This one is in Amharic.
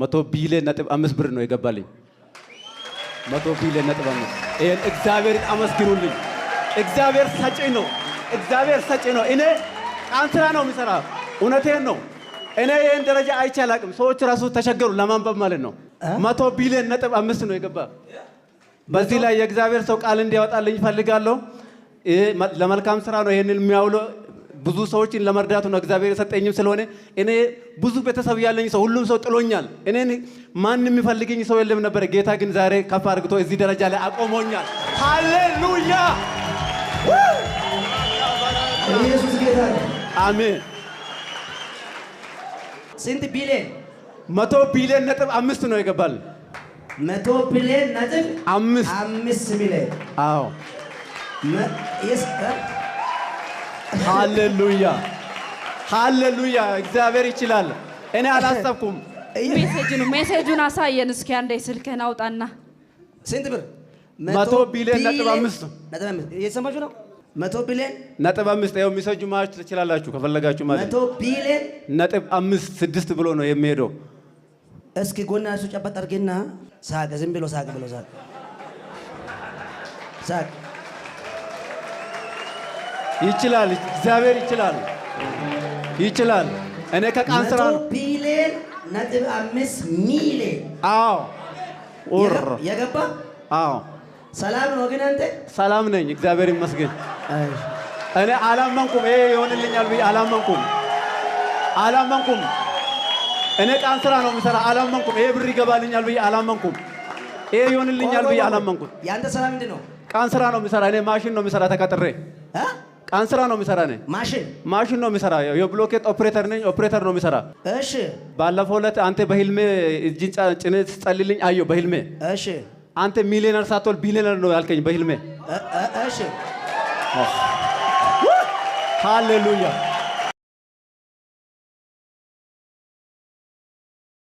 100 ቢሊዮን ነጥብ 5 ብር ነው የገባልኝ። 100 ቢሊዮን ነጥብ 5 ይሄን እግዚአብሔር አመስግኑልኝ። እግዚአብሔር ሰጪ ነው። እግዚአብሔር ሰጪ ነው። እኔ ቃል ስራ ነው የሚሰራ። እውነቴን ነው። እኔ ይሄን ደረጃ አይቼ አላቅም። ሰዎች ራሱ ተቸገሩ ለማንበብ ማለት ነው። 100 ቢሊዮን ነጥብ 5 ነው የገባ። በዚህ ላይ የእግዚአብሔር ሰው ቃል እንዲያወጣልኝ ፈልጋለሁ። ለመልካም ስራ ነው ይሄንን የሚያውለው። ብዙ ሰዎችን ለመርዳት ነው እግዚአብሔር የሰጠኝም ስለሆነ እኔ ብዙ ቤተሰብ ያለኝ ሰው ሁሉም ሰው ጥሎኛል። እኔ ማንም የሚፈልገኝ ሰው የለም ነበር። ጌታ ግን ዛሬ ከፍ አድርጎ እዚህ ደረጃ ላይ አቆሞኛል። ሃሌሉያ! ኢየሱስ ጌታ ነው። አሜን። ስንት ቢሊዮን? 100 ቢሊዮን ነጥብ 5 ነው የገባል። 100 ቢሊዮን ነጥብ 5 ሚሊዮን። አዎ። ሃሌሉያ ሃሌሉያ! እግዚአብሔር ይችላል። እኔ አላሰብኩም። ሜሴጁን አሳየን እስኪ አንዴ ስልክህን አውጣና። ስንት ብር? 100 ቢሊዮን ነጥብ 5 እየሰማችሁ ነው? 100 ቢሊዮን ነጥብ 5 ይኸው ሜሴጁ ማች ትችላላችሁ ከፈለጋችሁ ማለት 100 ቢሊዮን ነጥብ 5 6 ብሎ ነው የሚሄደው። እስኪ ጎና እሱ ጨበጥ አድርጌና ሳቅ። ዝም ብሎ ሳቅ ብሎ ሳቅ ሳቅ። ይችላል። እግዚአብሔር ይችላል። ይችላል። እኔ ከቃል ስራ 100 ቢሊዮን ነጥብ 5 ሚሊዮን። አዎ የገባ አዎ። ሰላም ነው ግን አንተ? ሰላም ነኝ እግዚአብሔር ይመስገን። እኔ አላመንኩም። ይሄ ይሆንልኛል ብዬ አላመንኩም። እኔ ቃል ስራ ነው የምሰራ። አላመንኩም። ይሄ ብር ይገባልኛል ብዬ አላመንኩም። ይሄ ይሆንልኛል ብዬ አላመንኩም። ያንተ ስራ ምንድን ነው? ቃል ስራ ነው የምሰራ። እኔ ማሽን ነው የምሰራ ተቀጥሬ። ቃል ስራ ነው የምሰራ። እኔ ማሽን ነው የምሰራ። የብሎኬት ኦፕሬተር ነኝ። ኦፕሬተር ነው የምሰራ። እሺ። ባለፈው ዕለት አንተ በህልሜ እጅን ጭነት ጸልልኝ አየሁ በህልሜ። እሺ። አንተ ሚሊዮነር ሳትሆን ቢሊዮነር ነው ያልከኝ በህልሜ። እሺ። ሃሌሉያ